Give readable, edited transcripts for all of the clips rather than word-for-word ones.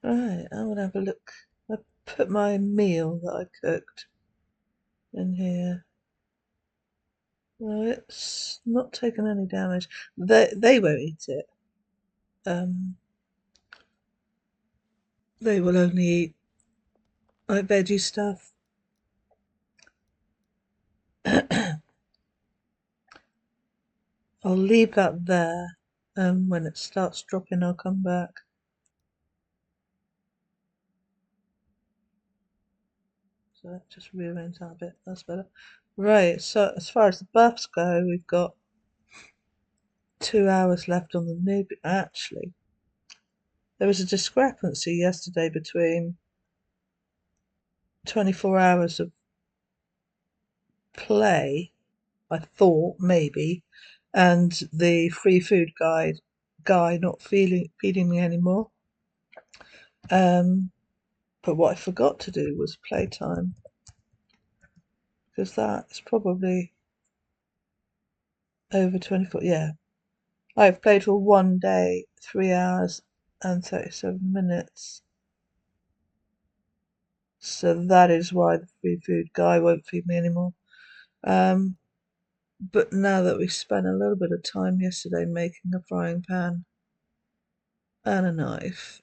Right, I want to have a look. I put my meal that I cooked in here. Well, it's not taken any damage. They won't eat it. Um, they will only eat like veggie stuff. I'll leave that there. When it starts dropping, I'll come back. So that just rearrange that a bit. That's better. Right. So as far as the buffs go, we've got 2 hours left on the newbie. Actually, there was a discrepancy yesterday between 24 hours of play, I thought maybe, and the free food guide guy not feeding me anymore. But what I forgot to do was playtime, because that's probably over 24. Yeah, I've played for 1 day, 3 hours and 37 minutes. So that is why the free food guy won't feed me anymore. Um, but now that we spent a little bit of time yesterday making a frying pan and a knife,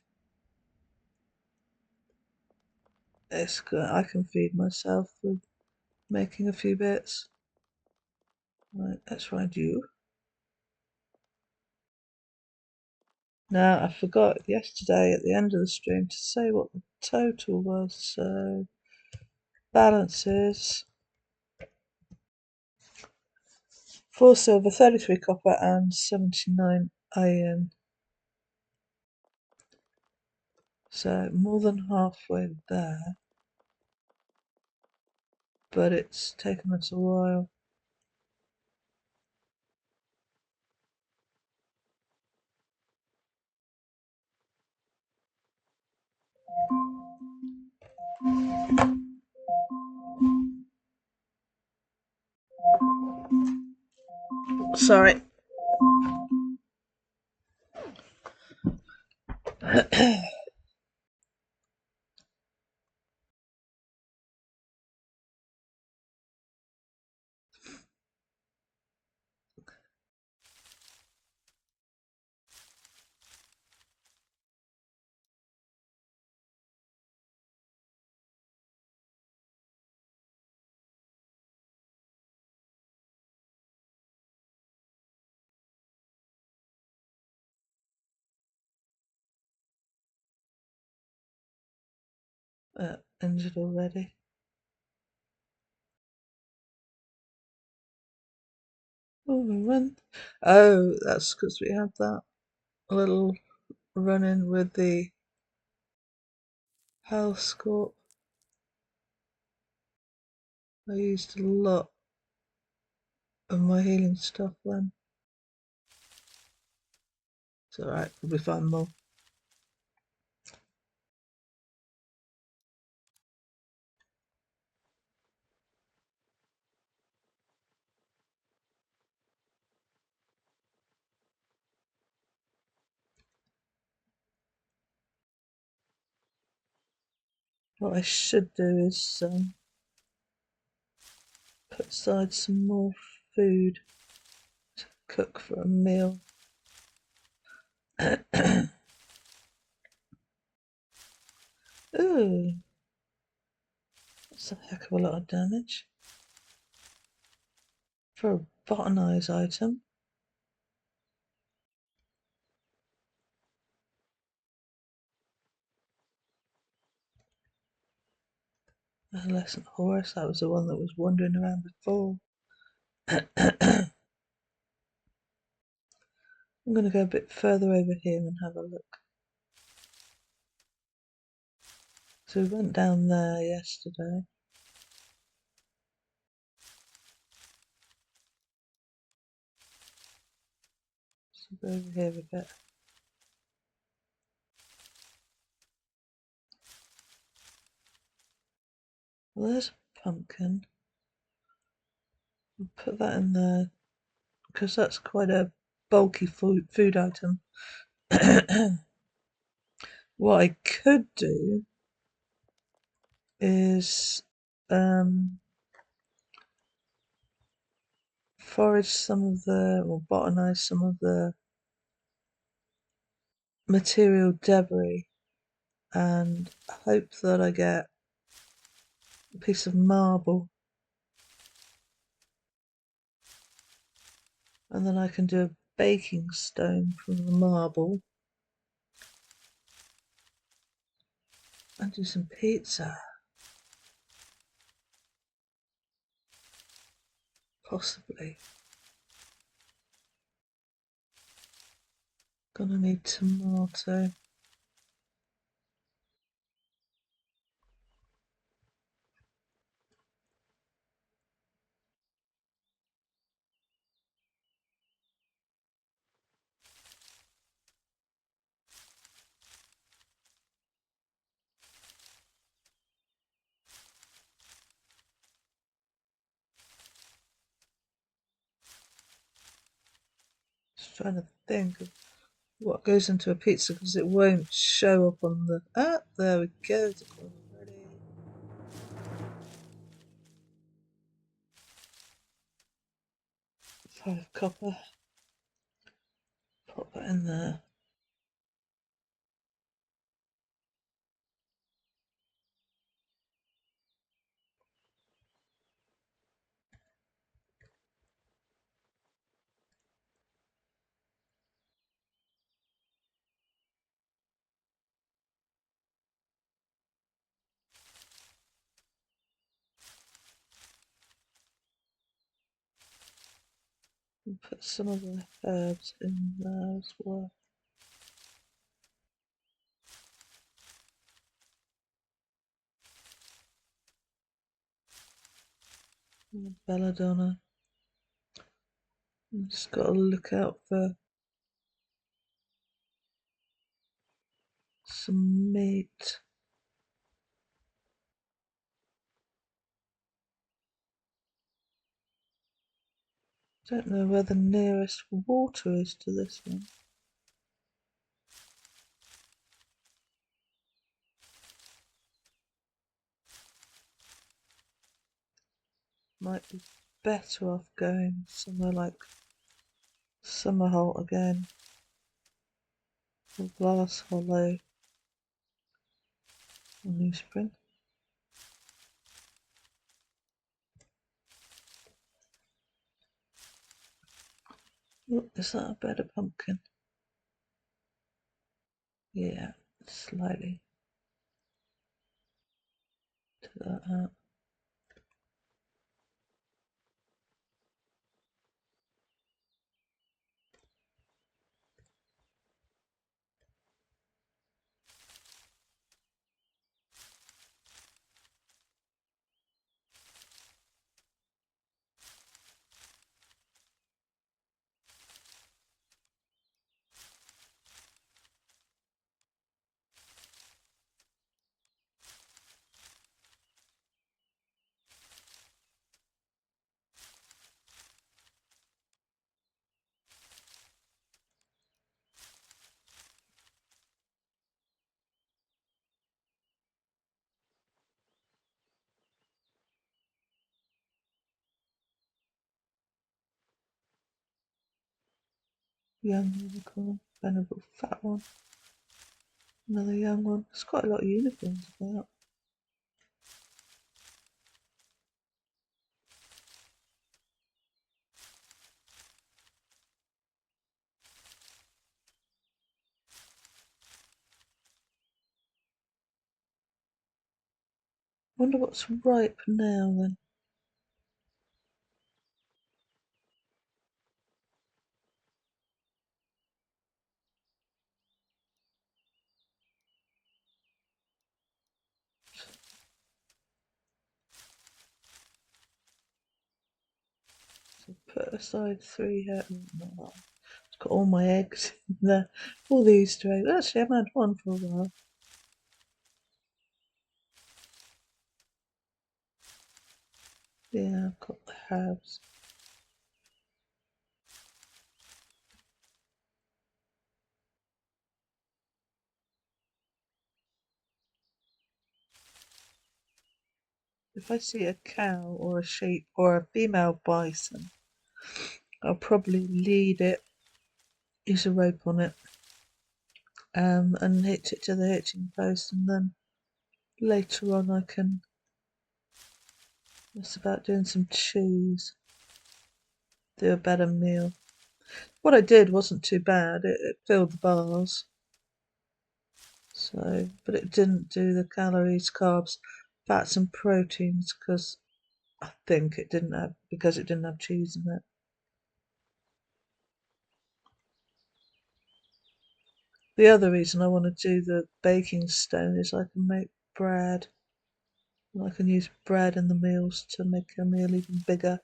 it's good. I can feed myself with making a few bits. Right, let's find you. Now, I forgot yesterday at the end of the stream to say what the total was. So, balances 4 silver, 33 copper, and 79 iron. So, more than halfway there. But it's taken us a while. Sorry. Ended already. Oh, we went. Oh, that's because we had that little run in with the health score. I used a lot of my healing stuff then. It's alright, we'll be fine more. What I should do is put aside some more food to cook for a meal. Ooh, that's a heck of a lot of damage for a Botanize item. Adolescent horse, that was the one that was wandering around before. I'm going to go a bit further over here and have a look. So we went down there yesterday. So go over here a bit. Well, there's a pumpkin. We'll put that in there because that's quite a bulky food item. What I could do is forage some of the, or botanize some of the material debris and hope that I get a piece of marble, and then I can do a baking stone from the marble and do some pizza, possibly. Gonna need tomato. Just trying to think of what goes into a pizza because it won't show up on the. Ah, there we go. It's ready. 5 copper. Pop that in there. And put some of the herbs in there as well. And belladonna. Just got to look out for some meat. Don't know where the nearest water is to this one. Might be better off going somewhere like Summerholt again, or Glass Hollow, or New Spring. Oh, is that a better pumpkin? Yeah, slightly. To that out. Young unicorn, venerable fat one, another young one. There's quite a lot of unicorns about. Wonder what's ripe now then. So put aside 3 here. No, it's got all my eggs in there. All the Easter eggs. Actually, I've had one for a while. Yeah, I've got the herbs. If I see a cow or a sheep or a female bison, I'll probably lead it, use a rope on it, and hitch it to the hitching post, and then later on I can mess about doing some cheese, do a better meal. What I did wasn't too bad. It filled the bars, so, but it didn't do the calories, carbs, fats, and proteins because I think it didn't have cheese in it. The other reason I want to do the baking stone is I can make bread. And I can use bread in the meals to make a meal even bigger.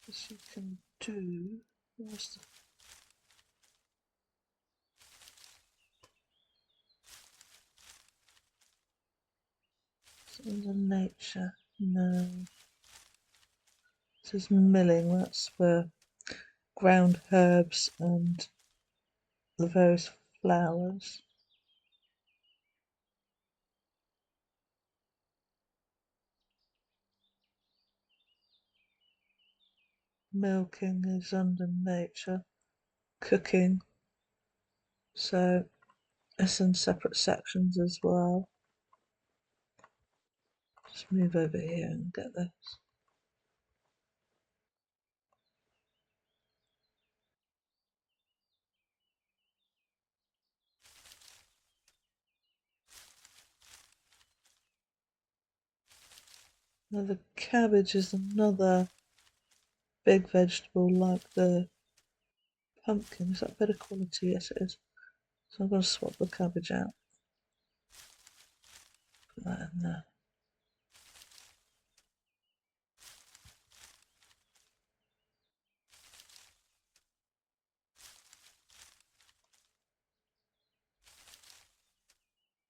This you can do. Where's the, in the nature? No. This is milling. That's for ground herbs and the various flours. Milking is under nature. Cooking. So it's in separate sections as well. Just move over here and get this. Now the cabbage is another big vegetable like the pumpkin. Is that better quality? Yes, it is. So I'm going to swap the cabbage out. Put that in there.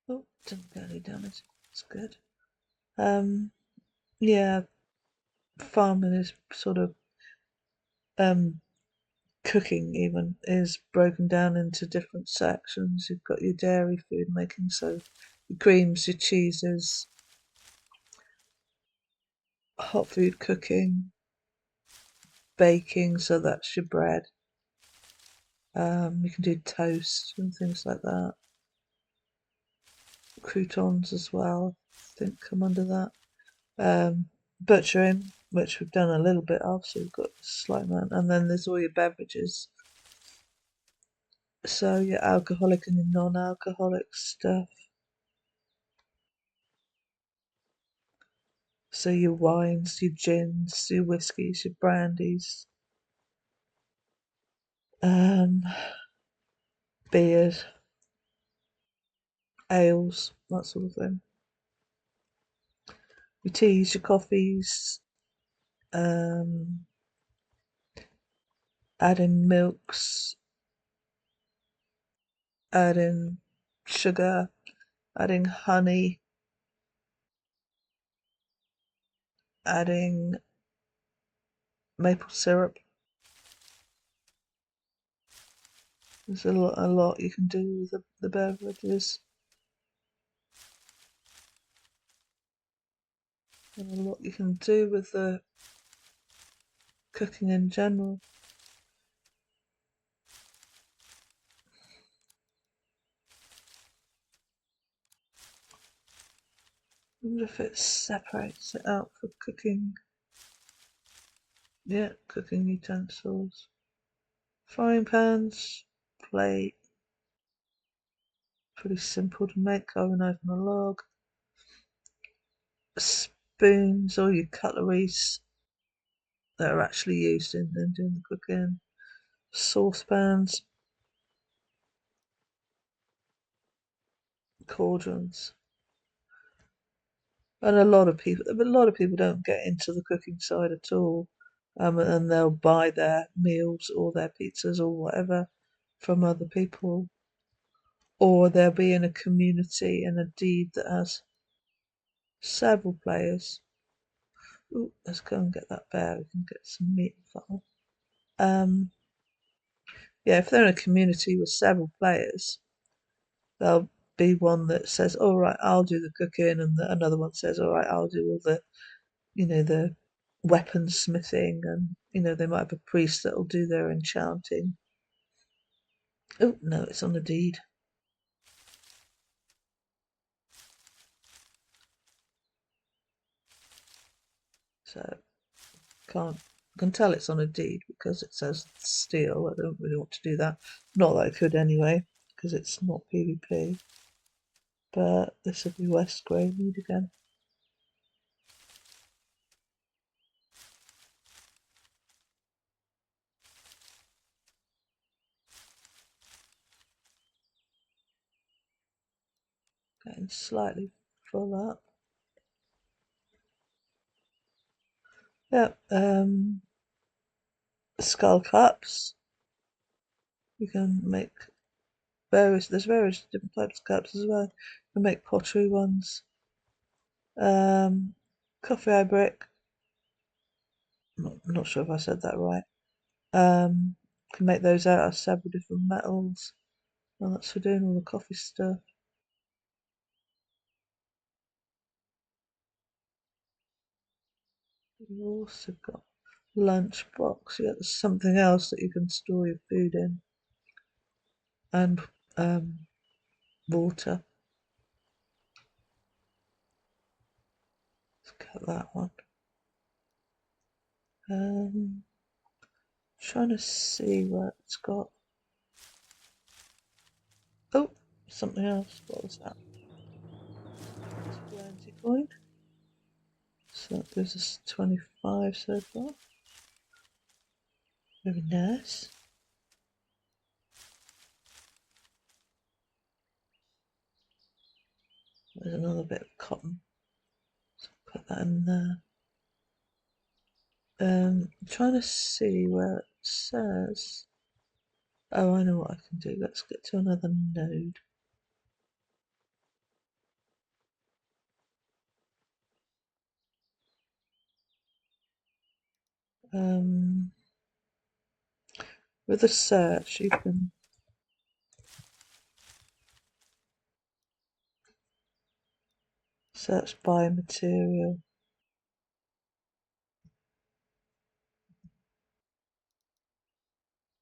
Oh, didn't get any damage. That's good. Yeah, farming is sort of cooking even is broken down into different sections. You've got your dairy food making, so your creams, your cheeses, hot food cooking, baking, so that's your bread. You can do toast and things like that. Croutons as well, I think come under that. Butchering, which we've done a little bit of, so we've got a slight amount, and then there's all your beverages. So your alcoholic and your non-alcoholic stuff. So your wines, your gins, your whiskies, your brandies, um, beers, ales, that sort of thing. Your teas, your coffees, um, adding milks, adding sugar, adding honey, adding maple syrup. There's a lot you can do with the beverages, and a lot you can do with the cooking in general. I wonder if it separates it out for cooking. Yeah, cooking utensils. Frying pans, plate. Pretty simple to make, oven over a log. Spoons, all your cutleries that are actually used in doing the cooking. Saucepans, cauldrons. And a lot of people don't get into the cooking side at all. And they'll buy their meals or their pizzas or whatever from other people, or they'll be in a community in a deed that has several players. Ooh, let's go and get that bear. We can get some meat for that one. Yeah, if they're in a community with several players, there'll be one that says, "All right, I'll do the cooking," and another one says, "All right, I'll do all the, the weaponsmithing," and they might have a priest that'll do their enchanting. Oh no, it's on the deed. So I can tell it's on a deed because it says steal. I don't really want to do that. Not that I could anyway, because it's not PvP. But this will be West Greymead again. Getting slightly full up. Yep, skull cups. You can make there's various different types of cups as well. You can make pottery ones. Coffee eye brick. I'm not sure if I said that right. Can make those out of several different metals. Well, that's for doing all the coffee stuff. You've also got lunchbox. Yeah, there's something else that you can store your food in, and water. Let's get that one. Trying to see where it's got. Oh, something else. What was that? Guernsey coin. So that gives us 25 so far. Very nice. There's another bit of cotton. So put that in there. I'm trying to see where it says. Oh, I know what I can do. Let's get to another node. With a search, you can search by material.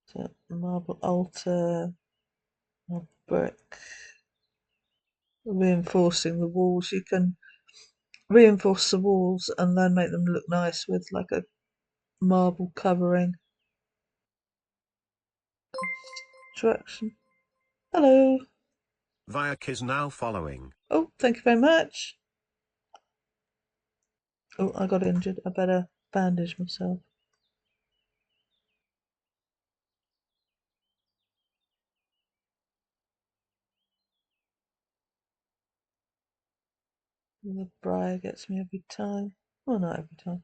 So marble altar, marble brick, reinforcing the walls. You can reinforce the walls and then make them look nice with like a marble covering. Construction. Hello. Vyak is now following. Oh, thank you very much. Oh, I got injured. I better bandage myself. The briar gets me every time. Well, not every time.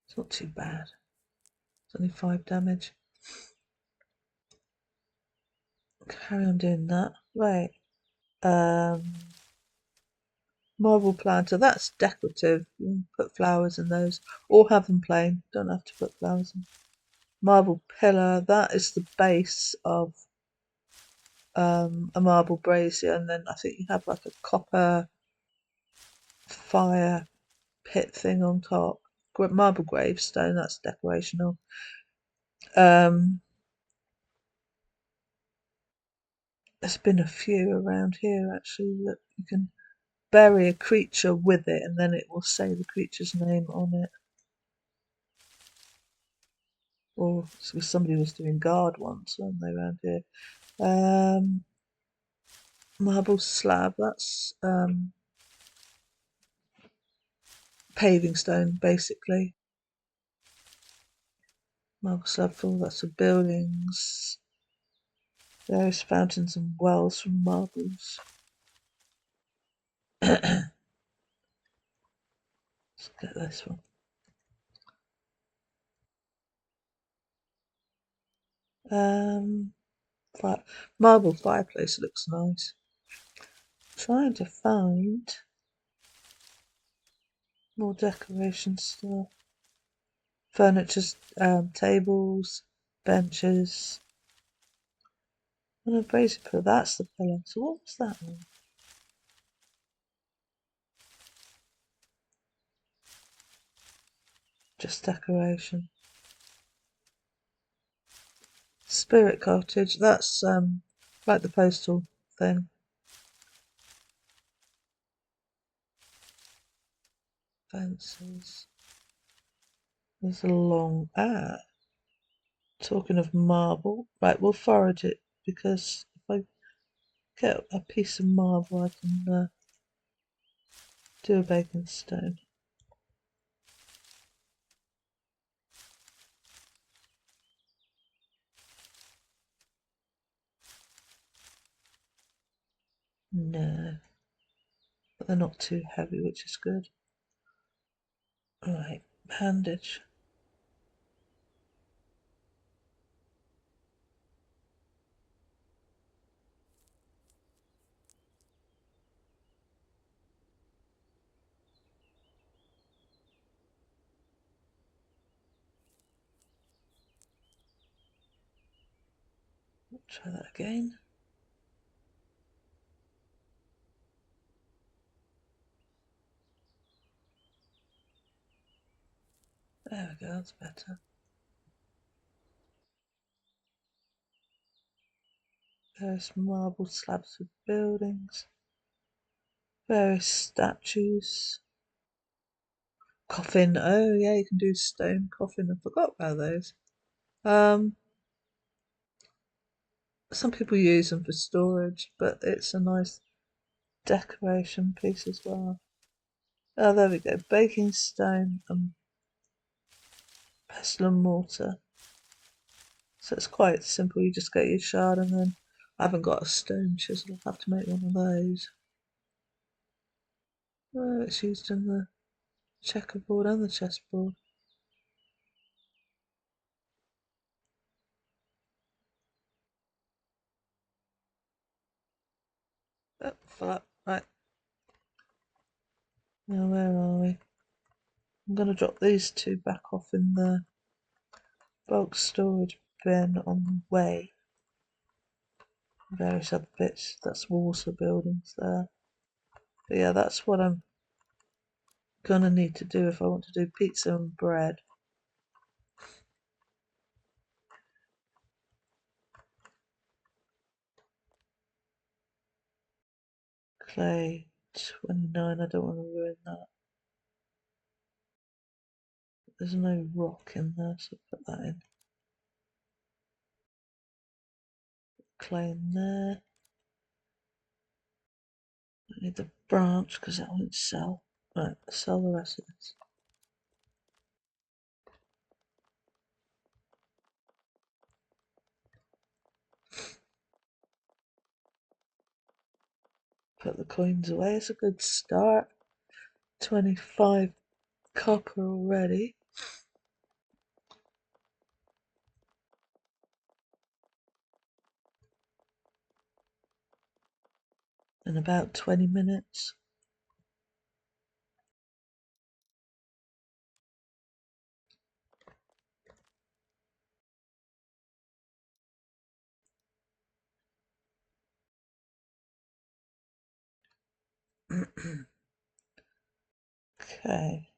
It's not too bad. It's only 5 damage. Carry on doing that. Right. Marble planter. That's decorative. You can put flowers in those, or have them plain. Don't have to put flowers in. Marble pillar. That is the base of a marble brazier, and then I think you have like a copper fire pit thing on top. Marble gravestone. That's decorational. There's been a few around here actually that you can bury a creature with it, and then it will say the creature's name on it. Or somebody was doing guard once, weren't they, around here? Marble slab. That's paving stone, basically. Marble slab full. That's for buildings. Various fountains and wells from marbles. Let's get this one. Marble fireplace looks nice. Trying to find more decoration stuff. Furniture, tables, benches. And a basically that's the pillar. So what was that one? Just decoration. Spirit cottage. That's like the postal thing. Fences. There's a long talking of marble. Right, we'll forage it because if I get a piece of marble I can do a baking stone. No. But they're not too heavy, which is good. Right, bandage. Try that again. There we go, that's better. Various marble slabs with buildings. Various statues. Coffin. Oh yeah, you can do stone coffin. I forgot about those. Um, some people use them for storage, but it's a nice decoration piece as well. Oh, there we go. Baking stone and pestle and mortar. So it's quite simple. You just get your shard and then I haven't got a stone chisel. I'll have to make one of those. Oh, it's used in the checkerboard and the chessboard. Oh, flat. Right. Now where are we? I'm going to drop these two back off in the bulk storage bin on the way. Various other bits. That's water buildings there. But yeah, that's what I'm going to need to do if I want to do pizza and bread. Clay 29. I don't want to ruin that. There's no rock in there, so put that in. Clay in there. I need the branch because that won't sell. Right, sell the rest of this. Put the coins away. It's a good start. 25 copper already. In about 20 minutes. Okay.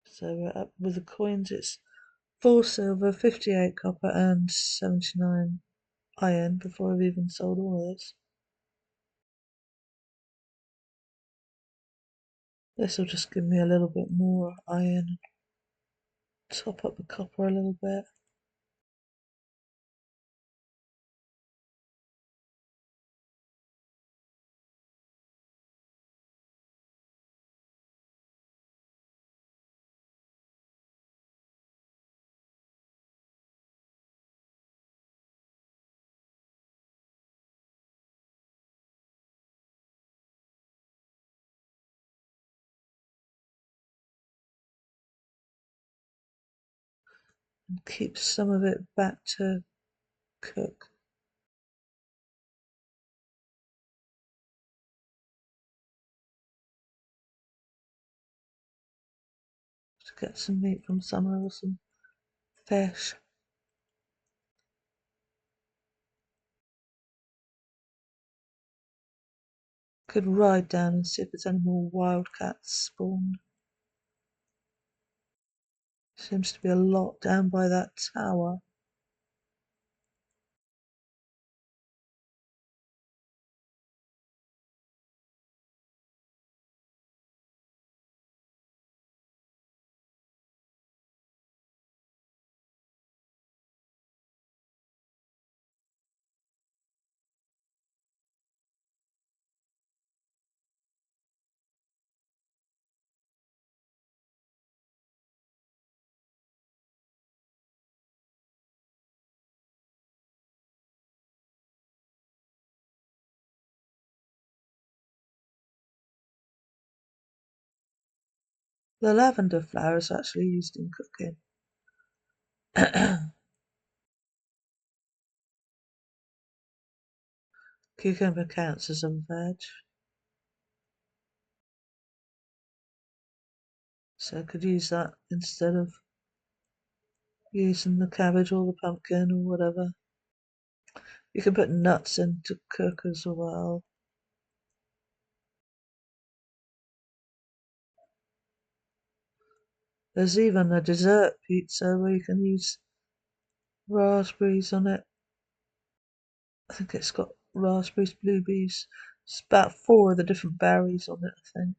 So we're up with the coins. It's 4 silver, 58 copper, and 79 iron before I've even sold all of this. This will just give me a little bit more iron. Top up the copper a little bit. And keep some of it back to cook. to get some meat from somewhere or some fish. Could ride down and see if there's any more wildcats spawned. Seems to be a lot down by that tower. The lavender flower is actually used in cooking. Cucumber counts as a veg, so I could use that instead of using the cabbage or the pumpkin or whatever. You can put nuts in to cook as well. There's even a dessert pizza where you can use raspberries on it. I think it's got raspberries, blueberries. It's about 4 of the different berries on it, I think.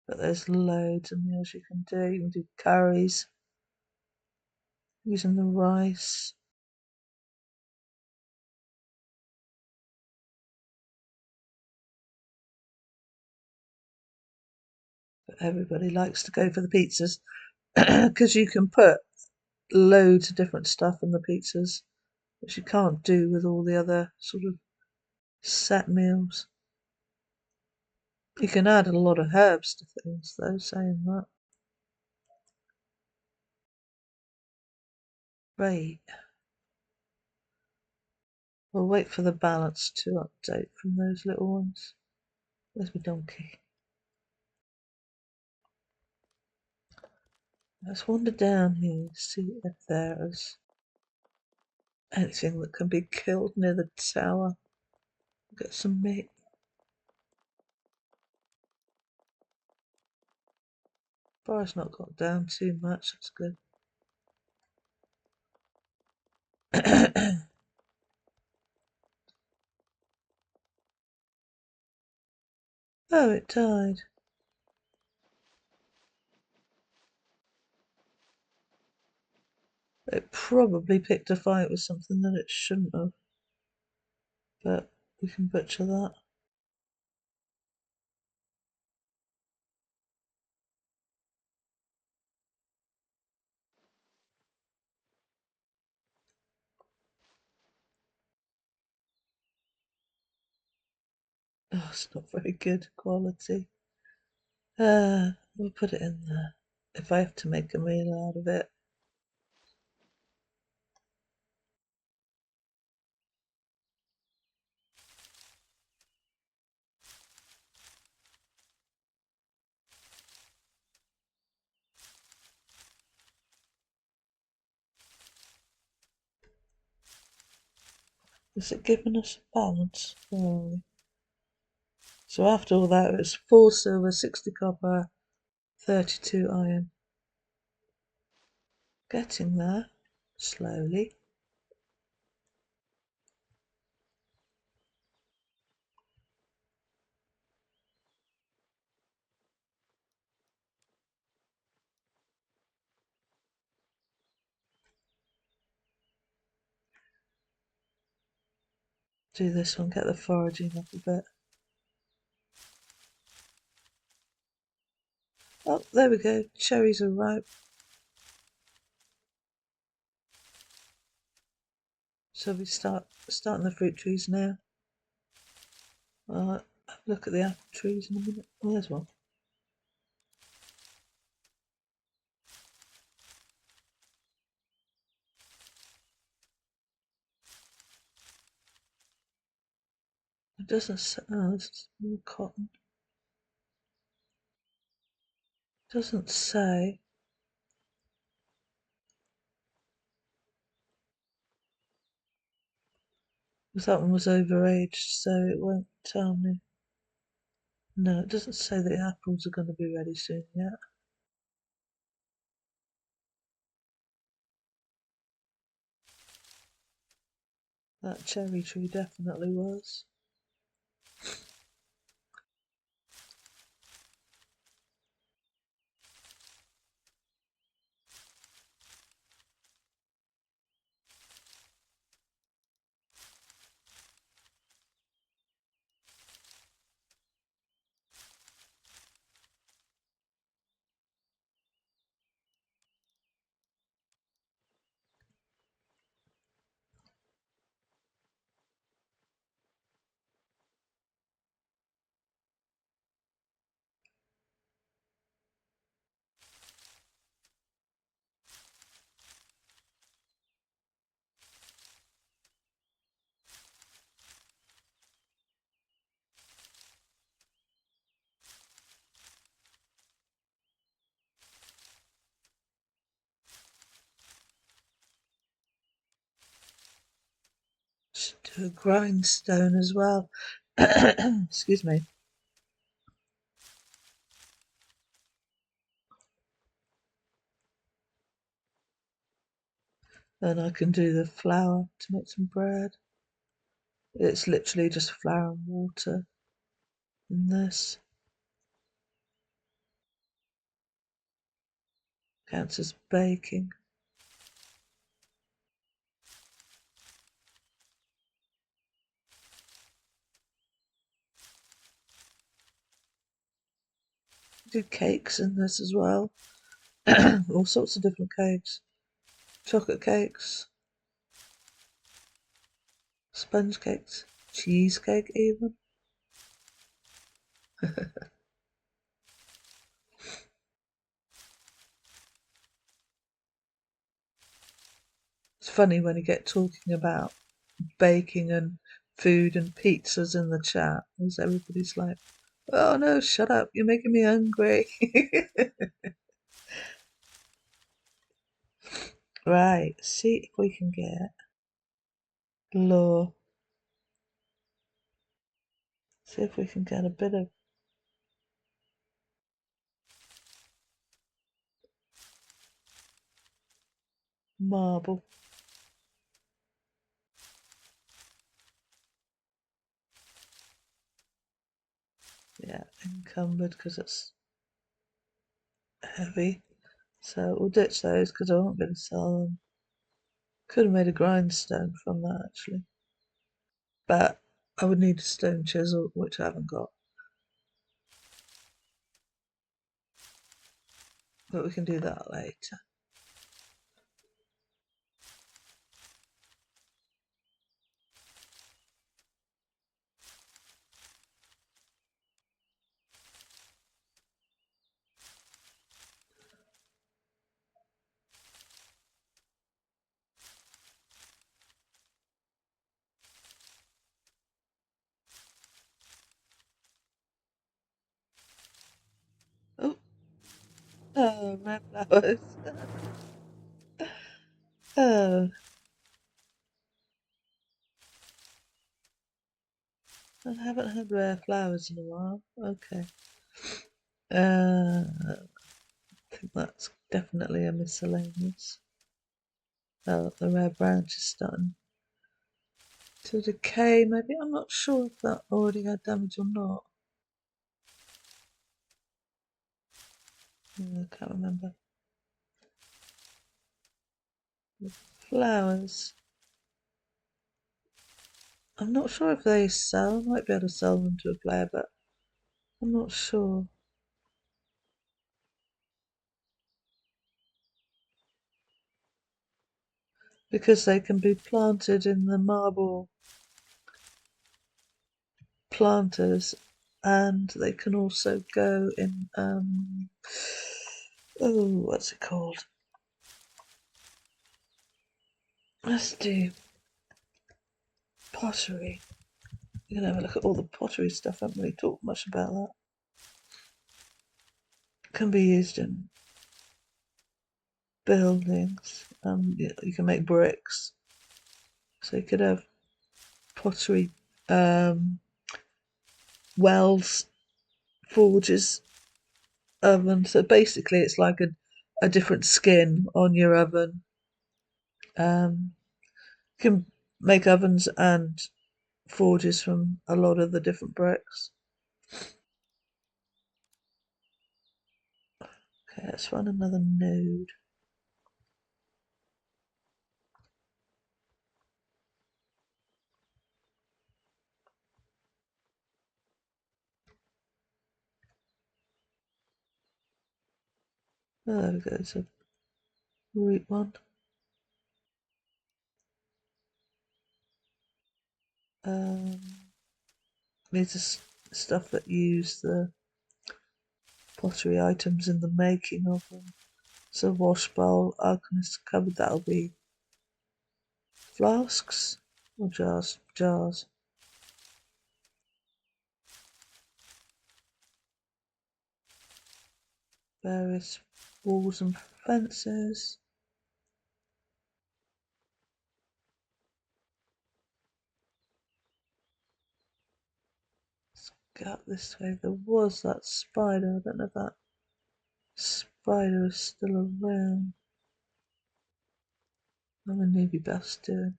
But there's loads of meals you can do. You can do curries using the rice. But everybody likes to go for the pizzas because you can put loads of different stuff in the pizzas, which you can't do with all the other sort of set meals. You can add a lot of herbs to things, though, saying that. Right. We'll wait for the balance to update from those little ones. Where's my donkey? Let's wander down here to see if there is anything that can be killed near the tower. Get some meat. Fire's not got down too much, that's good. Oh, it died. It probably picked a fight with something that it shouldn't have, but we can butcher that. Oh, it's not very good quality. We'll put it in there if I have to make a meal out of it. Is it giving us a balance? Oh. So after all that, it's 4 silver, 60 copper, 32 iron. Getting there, slowly. Do this one, get the foraging up a bit. Oh, there we go. Cherries are ripe. So we starting the fruit trees now. Look at the apple trees in a minute. Oh, there's one. It doesn't say. Oh, this is more cotton. It doesn't say. Because that one was overaged, so it won't tell me. No, it doesn't say that the apples are going to be ready soon yet. That cherry tree definitely was. Should do a grindstone as well. Excuse me. Then I can do the flour to make some bread. It's literally just flour and water in this. Counts as baking. Do cakes in this as well. All sorts of different cakes. Chocolate cakes, sponge cakes, cheesecake even. It's funny when you get talking about baking and food and pizzas in the chat, as everybody's like, oh no, shut up, you're making me hungry. Right, see if we can get law. See if we can get a bit of marble. Yeah, encumbered because it's heavy. So we'll ditch those because I won't be able to sell them. Could have made a grindstone from that actually. But I would need a stone chisel, which I haven't got. But we can do that later. Oh, oh, red flowers. Oh, I haven't had rare flowers in a while. Okay. I think that's definitely a miscellaneous. Oh, the rare branch is starting to decay. Maybe I'm not sure if that already had damage or not. I can't remember. The flowers. I'm not sure if they sell. I might be able to sell them to a player, but I'm not sure. Because they can be planted in the marble planters and they can also go in oh, what's it called? Let's do pottery. You can have a look at all the pottery stuff. I haven't really talked much about that. It can be used in buildings. You can make bricks. So you could have pottery wells, forges, oven. So basically, it's like a different skin on your oven. You can make ovens and forges from a lot of the different bricks. Okay, let's find another node. Oh, there we go. It's a root one. These are stuff that use the pottery items in the making of them. So wash bowl, alchemist cupboard, that'll be flasks or jars. Jars. Various walls and fences. Let's get up this way. There was that spider. I don't know if that spider is still around. I'm a newbie best doing.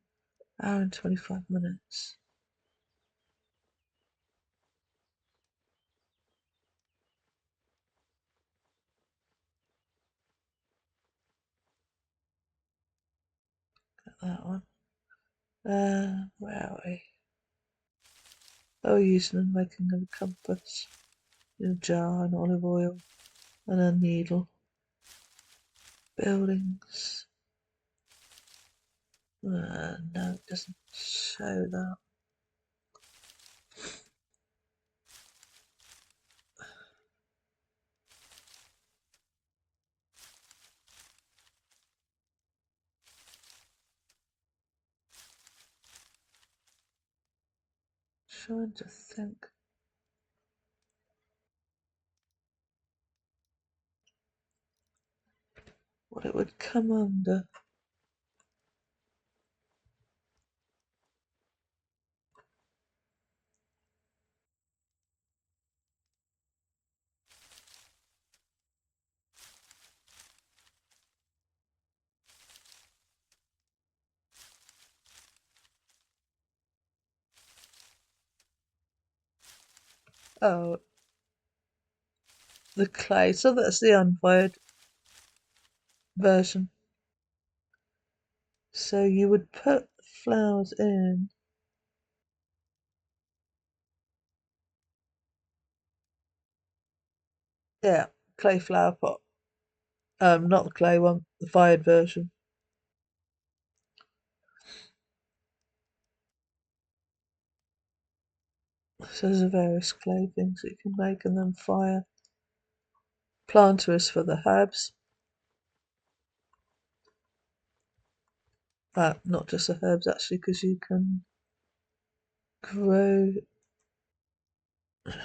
Hour and 25 minutes. Got that one. Where are we? Oh, using and making a compass. In a jar and olive oil and a needle. Buildings. No, it doesn't show that. Trying to think what it would come under. Oh, the clay. So that's the unfired version. So you would put flowers in. Yeah, clay flower pot. Not the clay one, the fired version. So there's various clay things that you can make and then fire. Planter is for the herbs. Not just the herbs actually, because you can grow. There's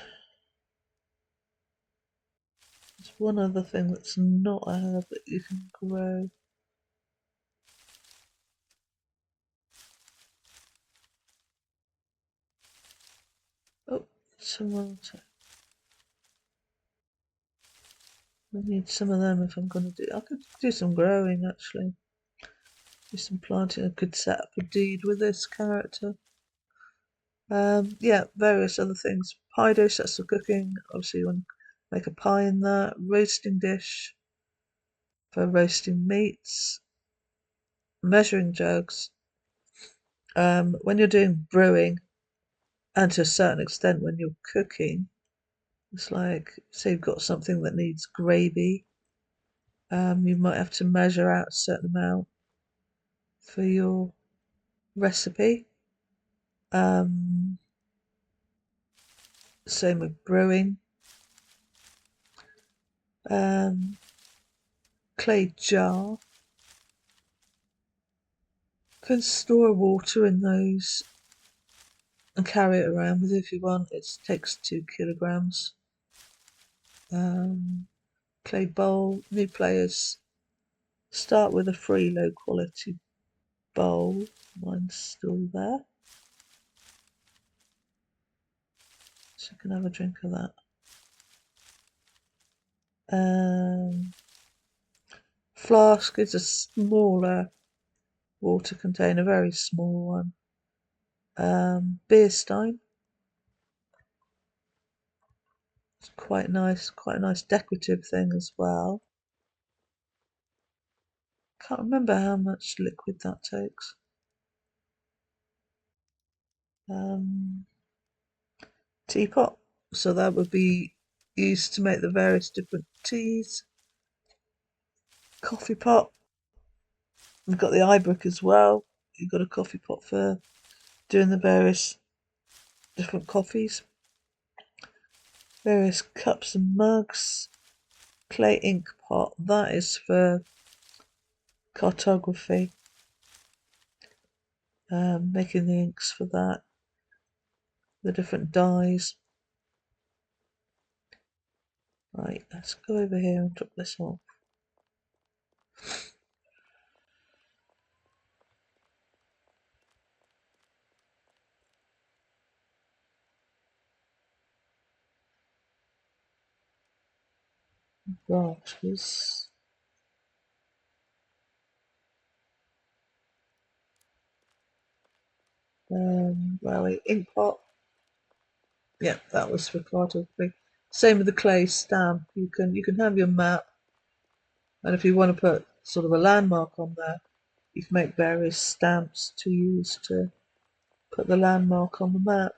one other thing that's not a herb that you can grow. Oh, someone. I need some of them if I'm going to do. I could do some growing actually. Do some planting. I could set up a deed with this character. Yeah, various other things. Pie dish, that's for cooking. Obviously, you want to make a pie in that. Roasting dish for roasting meats. Measuring jugs. When you're doing brewing, and to a certain extent when you're cooking, it's like, say you've got something that needs gravy. You might have to measure out a certain amount for your recipe. Um, Same with brewing. Um, Clay jar. Can store water in those. and carry it around with you if you want. It takes 2 kilograms. Clay bowl. New players start with a free low quality bowl. Mine's still there. So you can have a drink of that. Flask is a smaller water container, very small one. Beer stein. It's quite a nice decorative thing as well. Can't remember how much liquid that takes. Teapot. So that would be used to make the various different teas. Coffee pot. We've got the iBrook as well. You've got a coffee pot for doing the various different coffees. Various cups and mugs. Clay ink pot. That is for cartography. Making the inks for that. The different dyes. Right, let's go over here and drop this off. Branches. Well, ink pot. Yeah, that was for cartography. Same with the clay stamp. You can have your map, and if you want to put sort of a landmark on there, you can make various stamps to use to put the landmark on the map.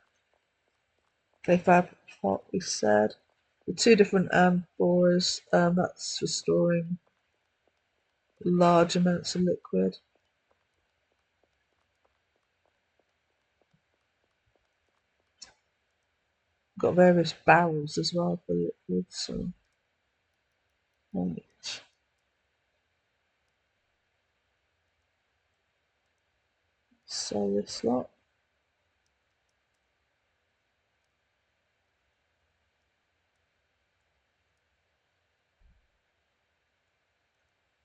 Clay fabric pot, we said. The 2 different amphoras, that's for storing large amounts of liquid. Got various barrels as well for liquid, so right. Sell this lot.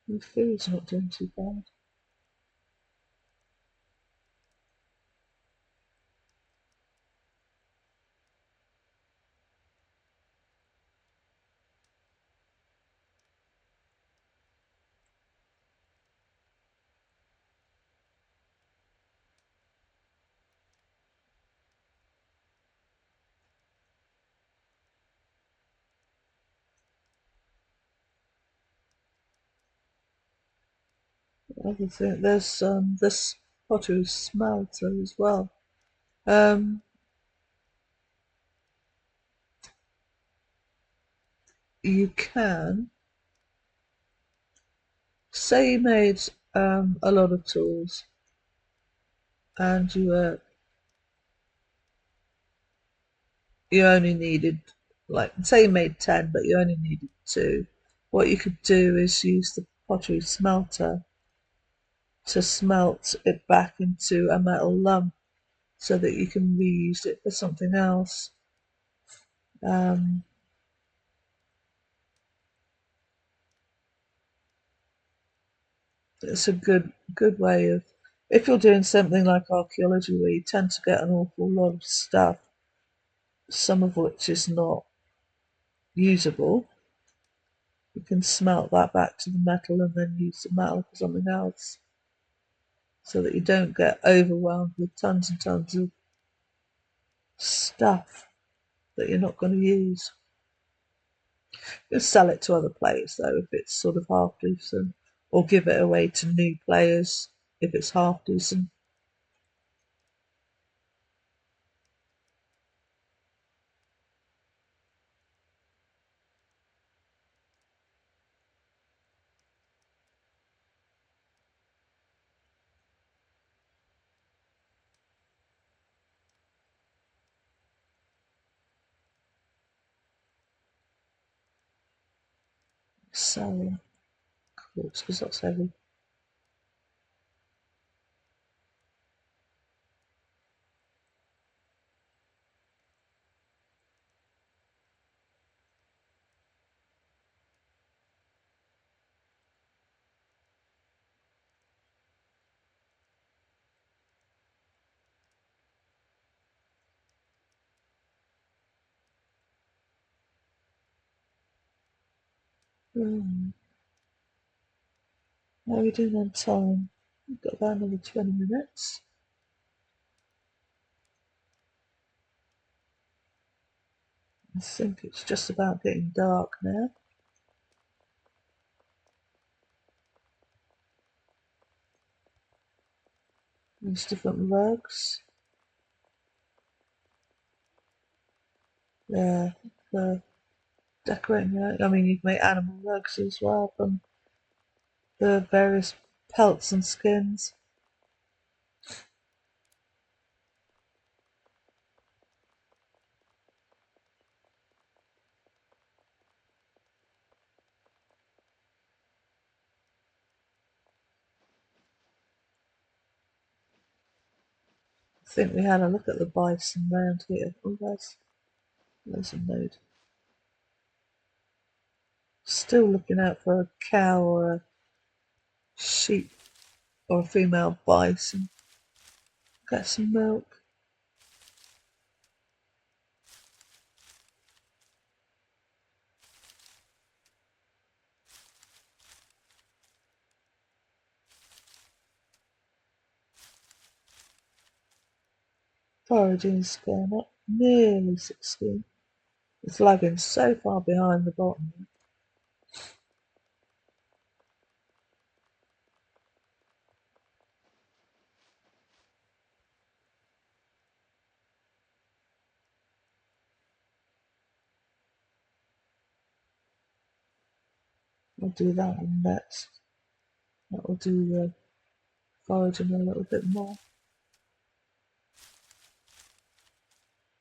The food's not doing too bad. Other thing, there's this pottery smelter as well. Um, you can say you made a lot of tools and you only needed, like, say you made 10 but you only needed 2. What you could do is use the pottery smelter to smelt it back into a metal lump so that you can reuse it for something else. Um, it's a good way of, if you're doing something like archaeology where you tend to get an awful lot of stuff, some of which is not usable, you can smelt that back to the metal and then use the metal for something else so that you don't get overwhelmed with tons and tons of stuff that you're not going to use. You'll sell it to other players though if it's sort of half decent, or give it away to new players if it's half decent. So, quartz, because that's heavy. Hmm. How are we doing on time? We've got about another 20 minutes. I think it's just about getting dark now. There's different rugs. Yeah, for decorating. I mean, you can make animal rugs as well from the various pelts and skins. I think we had a look at the bison round here. Oh, there's a node. Still looking out for a cow or a sheep or a female bison. Get some milk. Foraging's going up. Nearly 16. It's lagging so far behind the bottom. I'll do that one next. That will do the foraging a little bit more.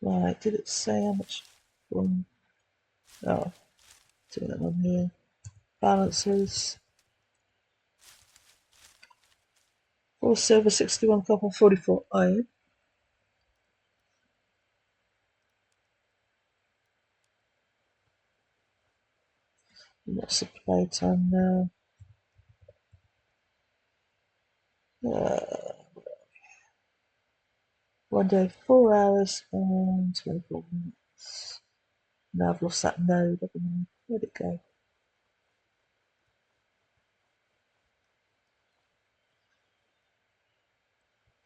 Right, did it say how much? One? Oh, doing it on here. Balances. 4 silver, 61 copper, 44 iron. What's the playtime now? 1 day, 4 hours and 24 minutes. Now I've lost that node, haven't I? Where'd it go?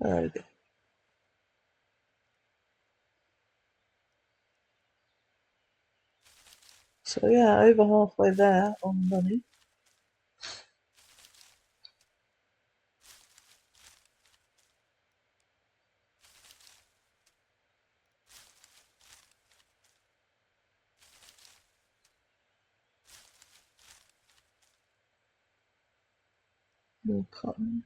There we go. So yeah, over halfway there on money. More cotton.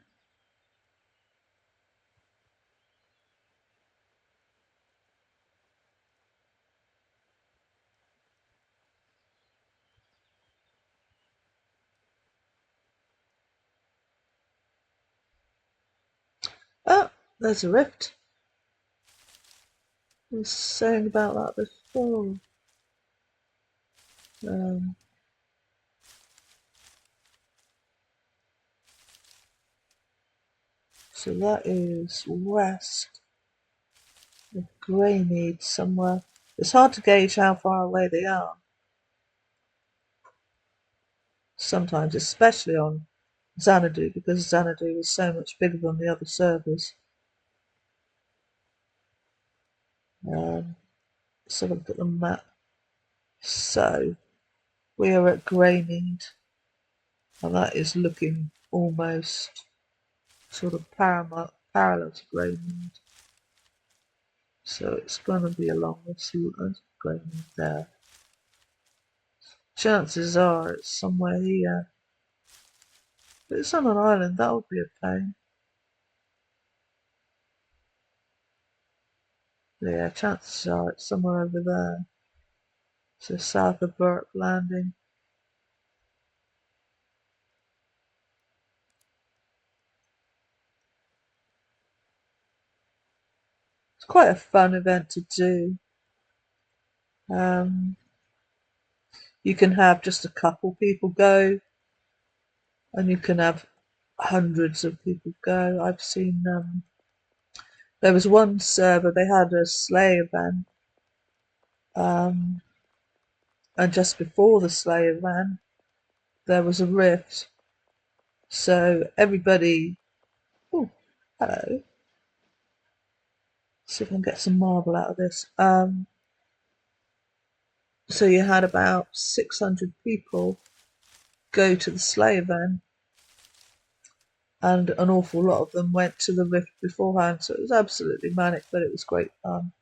Oh, there's a rift. I was saying about that before. Um, so that is west of Greymead somewhere. It's hard to gauge how far away they are. Sometimes, especially on Xanadu, because Xanadu is so much bigger than the other servers. Let's have a look at the map. So we are at Greymead, and that is looking almost sort of parallel to Greymead. So it's going to be along this Greymead there. Chances are it's somewhere here. But it's on an island, that would be a pain. Yeah, chances are it's somewhere over there. So south of Burke Landing. It's quite a fun event to do. Um, you can have just a couple people go, and you can have hundreds of people go. I've seen there was one server, they had a sleigh event, and just before the sleigh event, there was a rift. So everybody, oh, hello. See if I can get some marble out of this. So you had about 600 people go to the sleigh event, and an awful lot of them went to the rift beforehand. So it was absolutely manic, but it was great fun.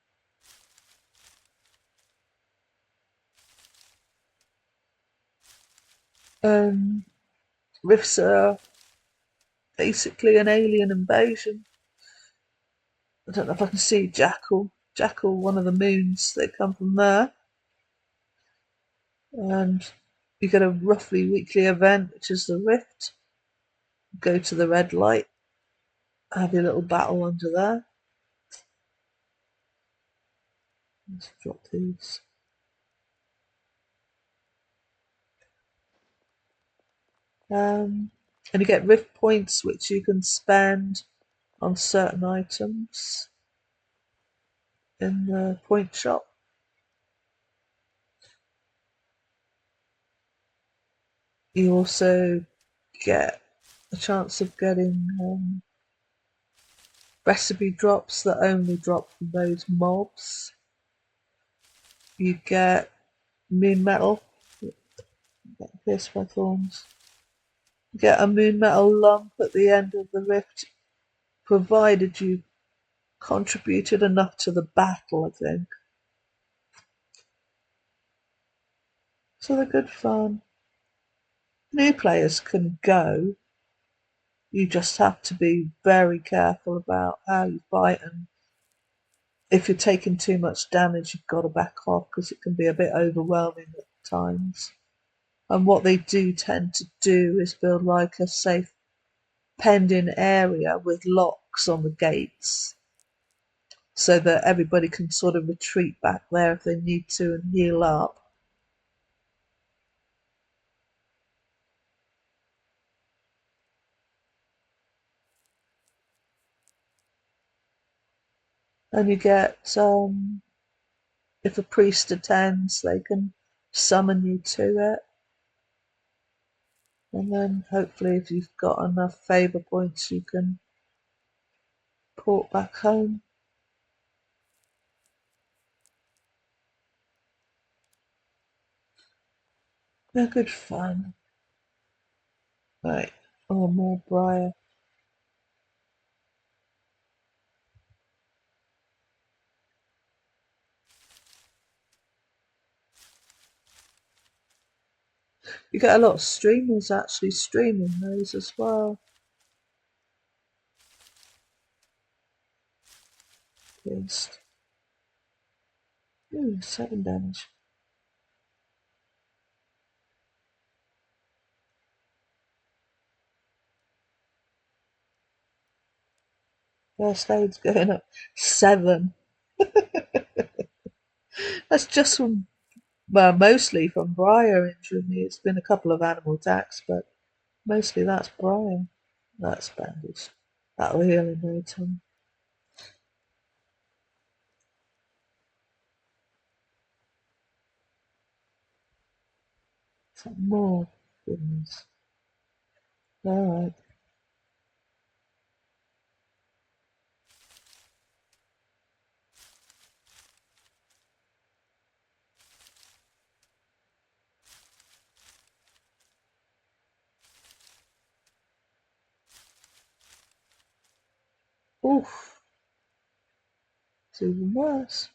Rifts are basically an alien invasion. I don't know if I can see Jackal. Jackal, one of the moons, they come from there. And you get a roughly weekly event, which is the rift. Go to the red light, have your little battle under there. Let's drop these. And you get rift points, which you can spend on certain items in the point shop. You also get a chance of getting recipe drops that only drop from those mobs. You get moon metal. Pierced by thorns. You get a moon metal lump at the end of the rift, provided you contributed enough to the battle, I think. So they're good fun. New players can go. You just have to be very careful about how you fight, and if you're taking too much damage, you've got to back off because it can be a bit overwhelming at times. And what they do tend to do is build like a safe penned-in area with locks on the gates so that everybody can sort of retreat back there if they need to and heal up. And you get, if a priest attends, they can summon you to it. And then hopefully if you've got enough favour points, you can port back home. They're good fun. Right. Oh, more briar. You get a lot of streamers actually streaming those as well. Just, ooh, 7 damage. First aid's going up 7. That's just from, well, mostly from briar injuring me. It's been a couple of animal attacks, but mostly that's briar. That's bandage. That'll heal in no time. Some more goodness. Alright. Oof. It's even worse.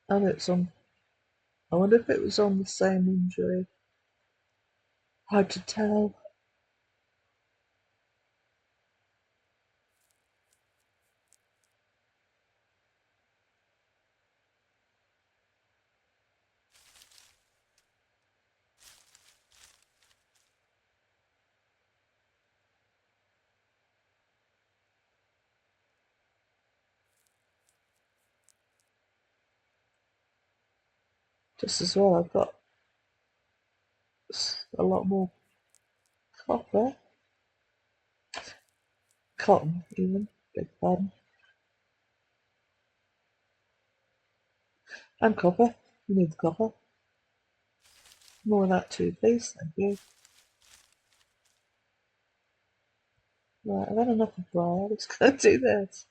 Oh, it's on. I wonder if it was on the same injury. Hard to tell. Just as well, I've got a lot more copper. Cotton, even. Big pardon. And copper. You need the copper. More of that too, please. Thank you. Right, I've had enough of briar. Let's go do this.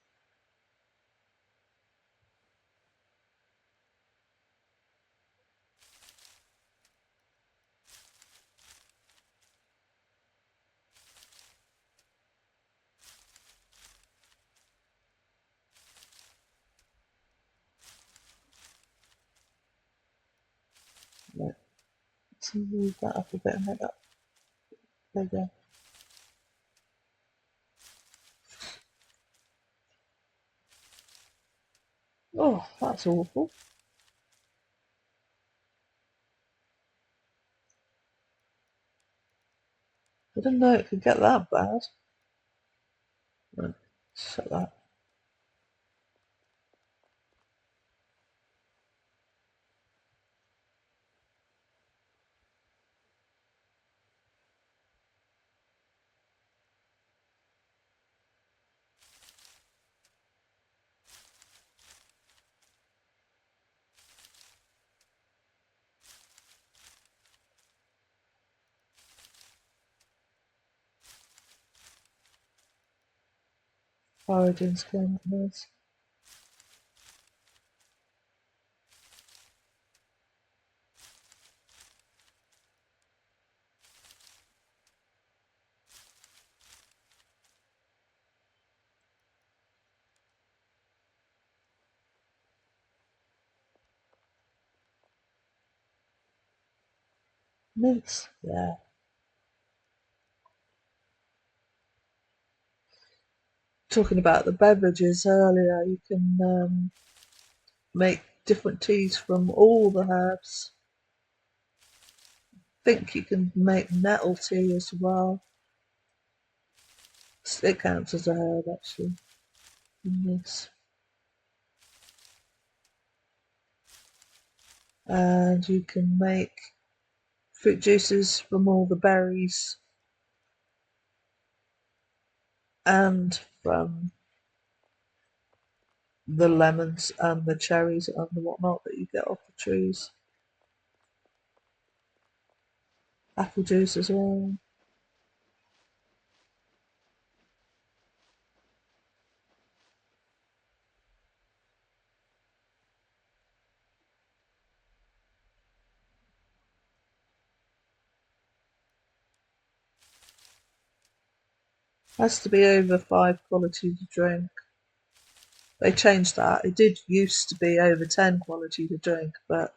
Right, let's move that up a bit and make that bigger. Oh, that's awful. I didn't know it could get that bad. Right, shut that. Origins came up with. Mince, yeah. Talking about the beverages earlier, you can make different teas from all the herbs. I think you can make nettle tea as well. It counts as a herb actually in this. And you can make fruit juices from all the berries and from the lemons and the cherries and the whatnot that you get off the trees. Apple juice as well. Has to be over 5 quality to drink. They changed that. It did used to be over 10 quality to drink, but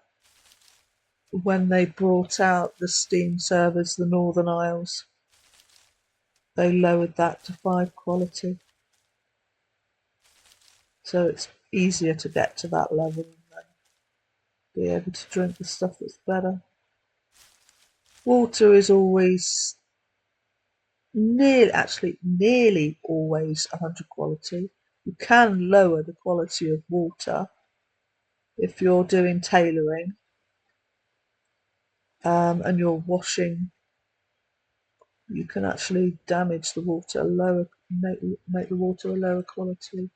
when they brought out the steam servers, the Northern Isles, they lowered that to 5 quality. So it's easier to get to that level and then be able to drink the stuff that's better. Water is always nearly always 100 quality. You can lower the quality of water if you're doing tailoring and you're washing. You can actually damage the water, make the water a lower quality.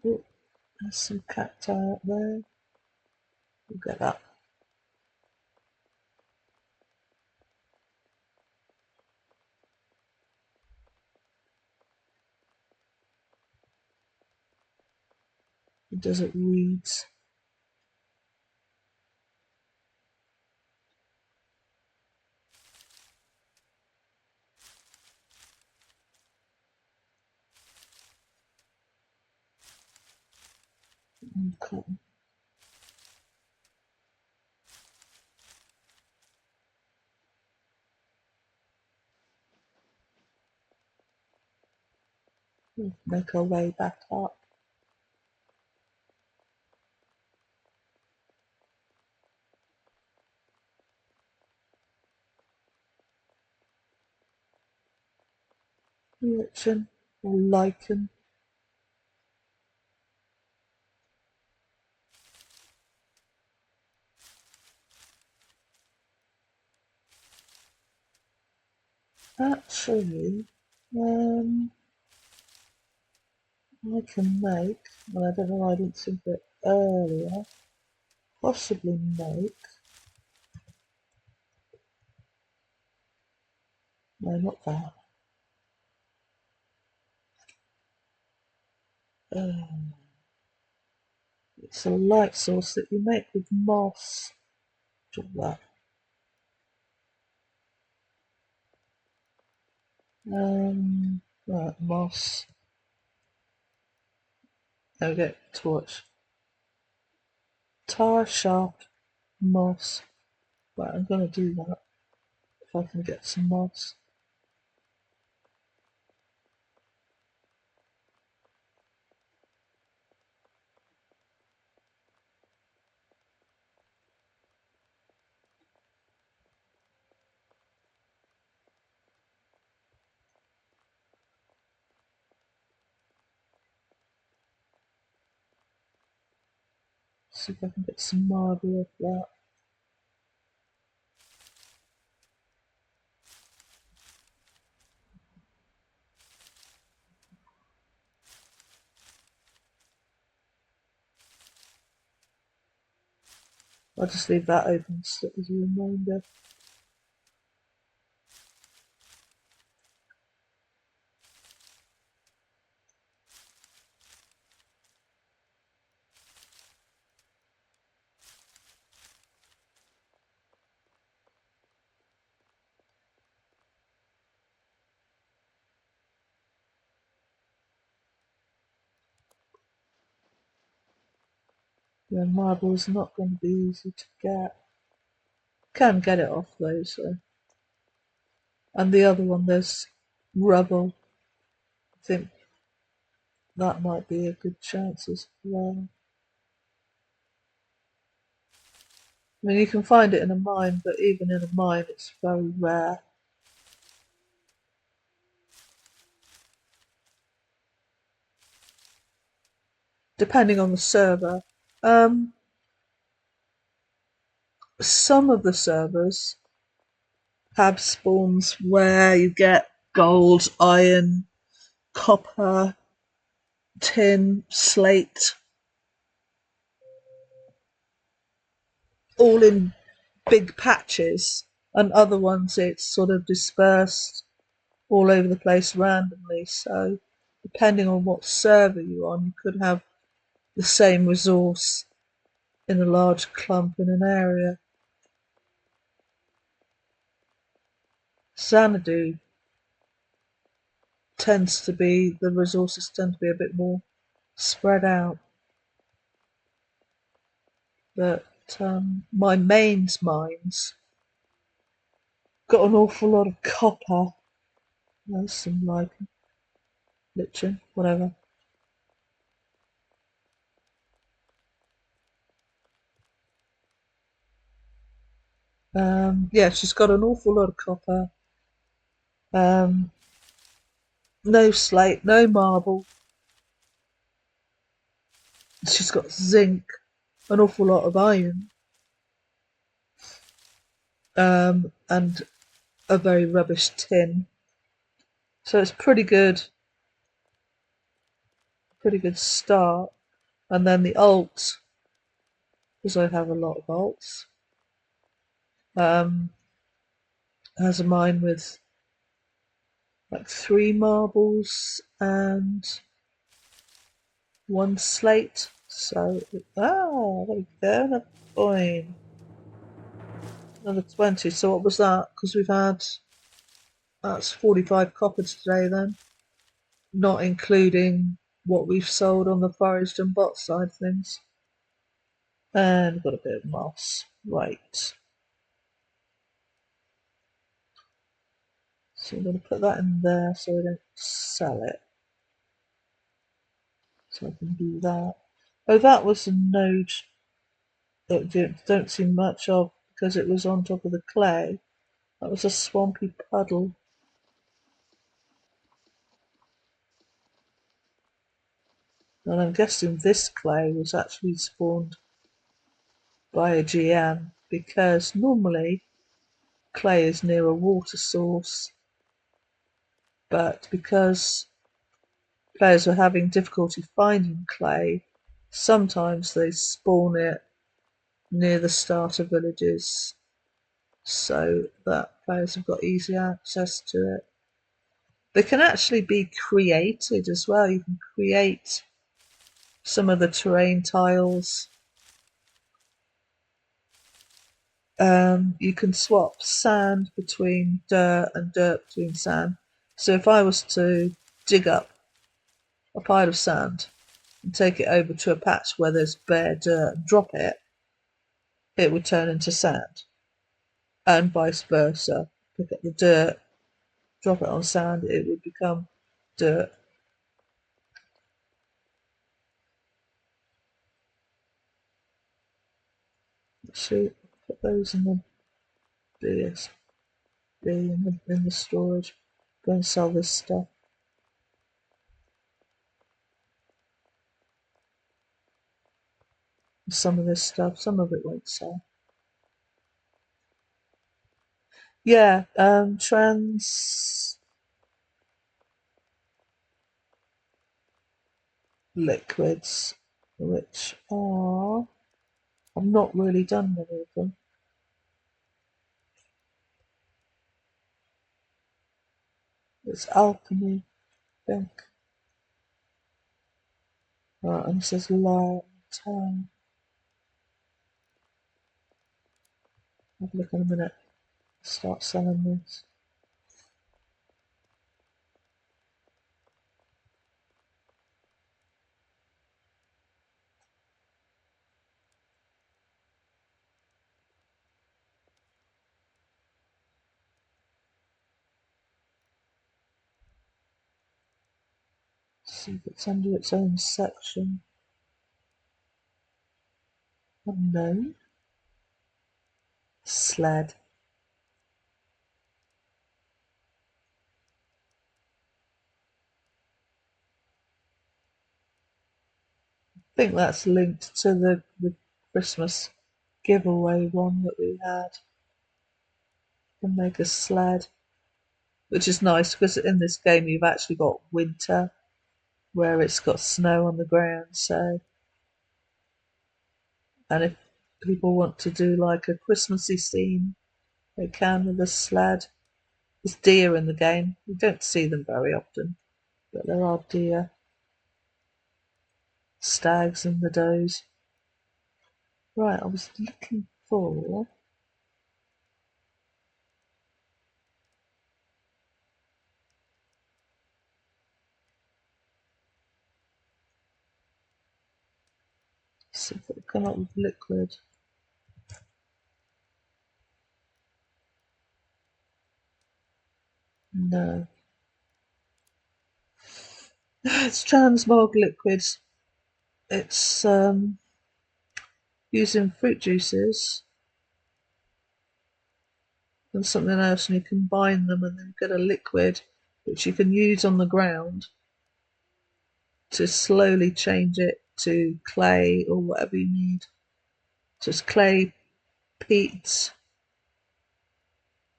Oh, there's some cacti up there. We'll get that. Desert weeds. And cotton. We'll make our way back up. Lichen or lichen. Actually, I can make, and I don't know why I didn't think of it earlier, possibly make, no, not that. It's a light source that you make with moss. Do that. Right, moss. There we go, torch. Tar shaft, moss. Right, I'm going to do that if I can get some moss. See if I can get some marble off that. I'll just leave that open so as a reminder. Yeah, marble is not going to be easy to get. Can get it off though, so. And the other one, there's rubble. I think that might be a good chance as well. I mean, you can find it in a mine, but even in a mine, it's very rare. Depending on the server. Some of the servers have spawns where you get gold, iron, copper, tin, slate, all in big patches, and other ones it's sort of dispersed all over the place randomly. So, depending on what server you're on, you could have the same resource in a large clump in an area. Xanadu tends to be, the resources tend to be a bit more spread out. But my mains mines got an awful lot of copper. There's some like lichen, whatever. Yeah, she's got an awful lot of copper. No slate, no marble. She's got zinc, an awful lot of iron, and a very rubbish tin. So it's pretty good start. And then the alt, because I have a lot of alts, um, has a mine with like 3 marbles and 1 slate. So, there we go, another coin. Another 20. So what was that? Because we've had, that's 45 copper today then, not including what we've sold on the foraged and bot side of things. And we've got a bit of moss. Right. So I'm going to put that in there so I don't sell it. So I can do that. Oh, that was a node that I don't see much of because it was on top of the clay. That was a swampy puddle. And I'm guessing this clay was actually spawned by a GM because normally clay is near a water source, but because players were having difficulty finding clay, sometimes they spawn it near the starter villages so that players have got easy access to it. They can actually be created as well. You can create some of the terrain tiles. You can swap sand between dirt and dirt between sand. So if I was to dig up a pile of sand and take it over to a patch where there's bare dirt and drop it, it would turn into sand. And vice versa. Pick up the dirt, drop it on sand, it would become dirt. Actually, put those in the BSB in the storage. Go and sell this stuff. Some of this stuff, some of it won't sell. Yeah, trans liquids, which are, I've not really done many of them. It's alchemy, I think. Right, and it says lime, time. Have a look in a minute. Start selling this. See if it's under its own section. Unknown. Sled. I think that's linked to the Christmas giveaway one that we had. The mega sled. Which is nice because in this game you've actually got winter where it's got snow on the ground. So, and if people want to do like a Christmassy scene, they can with a sled. There's deer in the game. You don't see them very often, but there are deer, stags, and the does. Right, I was looking for. See if it will come up with liquid. No. It's transmog liquids. It's using fruit juices and something else, and you combine them and then get a liquid which you can use on the ground to slowly change it to clay or whatever you need. Just clay, peat,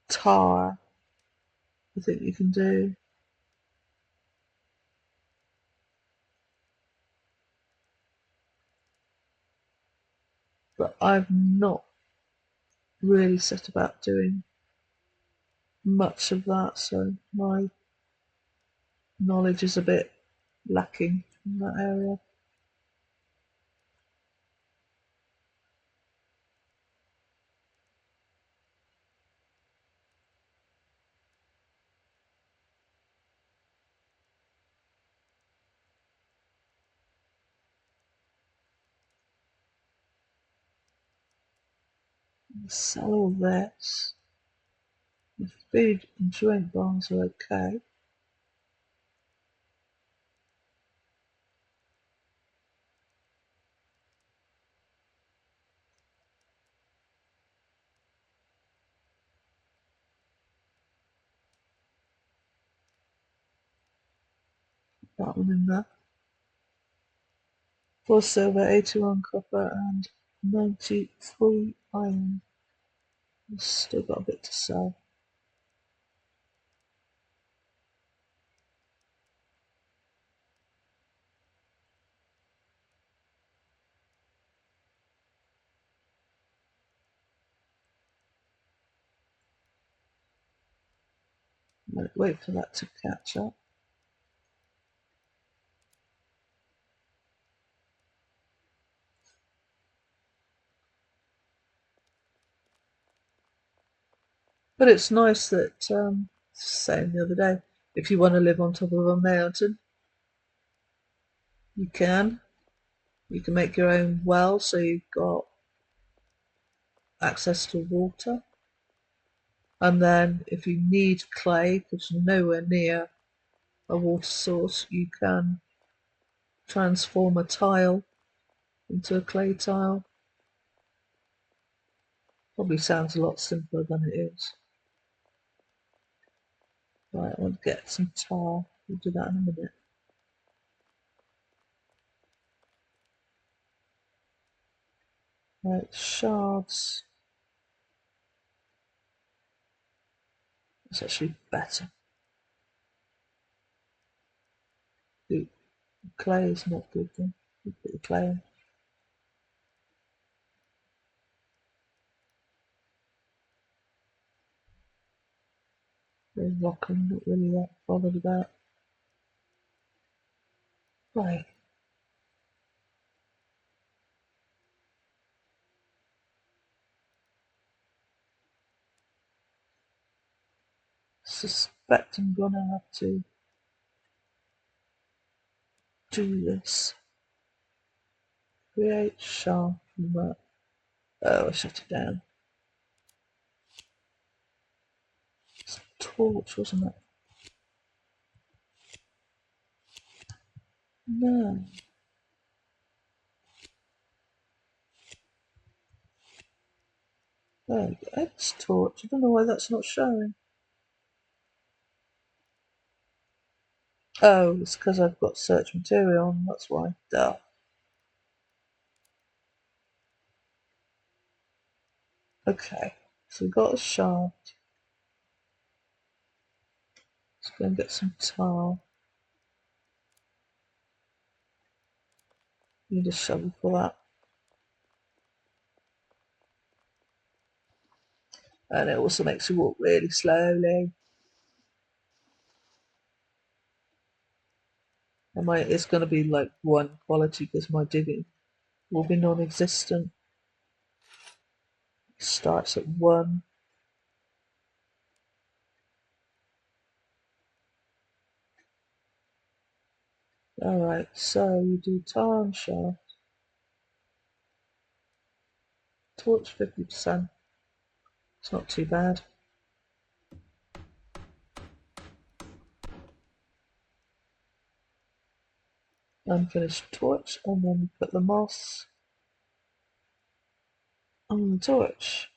tar, I think you can do. But I've not really set about doing much of that, so my knowledge is a bit lacking in that area. Sell all this. The food and drink bars are okay. That one in there. 4 silver, 81 copper, and 93 iron. Still got a bit to sell. Wait for that to catch up. But it's nice that, saying the other day, if you want to live on top of a mountain, you can. You can make your own well, so you've got access to water. And then if you need clay, because you're nowhere near a water source, you can transform a tile into a clay tile. Probably sounds a lot simpler than it is. Right, I want to get some tar. We'll do that in a minute. Right, shards. It's actually better. Ooh, clay is not good then. You put the clay in. The rock I'm not really that bothered about. Right. Suspect I'm gonna have to do this. Create shaft from that. Oh, I shut it down. It's a torch, wasn't it? No. There we go. It's torch. I don't know why that's not showing. Oh, it's because I've got search material on, that's why. Duh. Okay, so we've got a shaft. Let's go and get some tar. Need a shovel for that. And it also makes you walk really slowly. And it's going to be like one quality because my digging will be non-existent. It starts at 1. Alright, so you do tar and shaft. Torch 50%. It's not too bad. Unfinished torch, and then you put the moss on the torch.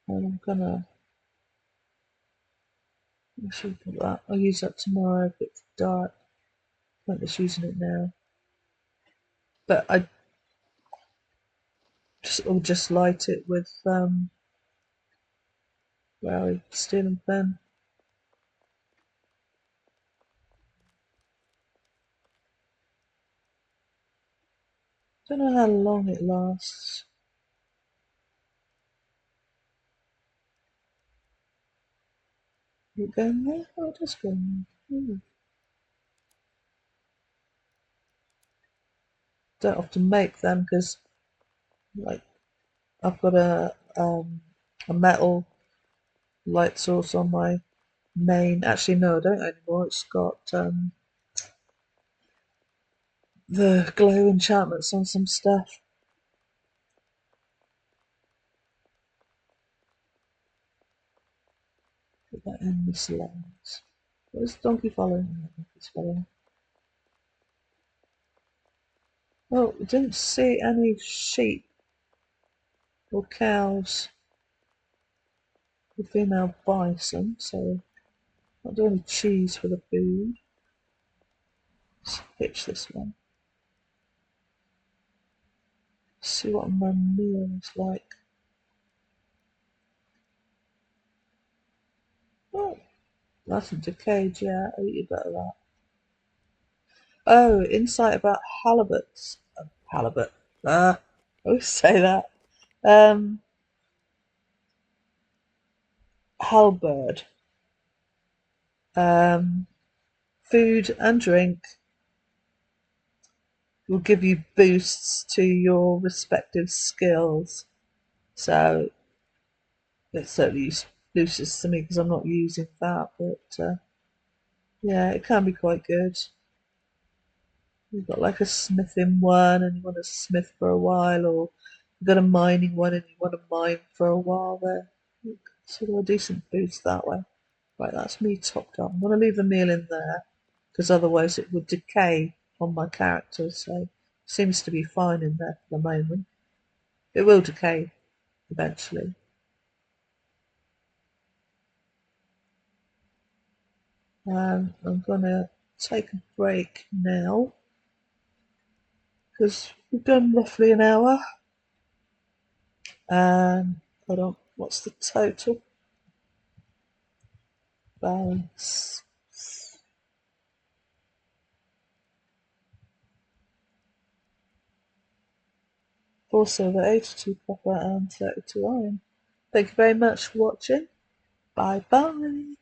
And I'm gonna actually put that. I'll use that tomorrow if it's dark. I'm just using it now. But I will just light it with steel and pen. Don't know how long it lasts. Is it going there? Oh, it does go there. Don't have to make them because, like, I've got a metal light source on my main. Actually, no, I don't anymore. It's got the glow enchantments on some stuff. Put that in miscellaneous. Where's Donkey following? No, Donkey's following. Oh, we didn't see any sheep or cows or female bison, so not do any cheese for the food. Let's pitch this one. See what my meal is like. Oh, Hasn't decayed yet. I'll eat a bit of that. Oh, insight about halibuts. Halibut. I always say that. Um, halberd. Um, food and drink will give you boosts to your respective skills. So it's certainly useless to me because I'm not using that. But yeah, it can be quite good. You've got like a smithing one and you want to smith for a while, or you've got a mining one and you want to mine for a while there. Sort of a decent boost that way. Right, that's me topped up. I'm going to leave the meal in there because otherwise it would decay on my character. So it seems to be fine in there for the moment. It will decay eventually. I'm going to take a break now because we've done roughly an hour. Hold on, what's the total? Balance. 4 silver, 82 copper, and 32 iron. Thank you very much for watching. Bye bye.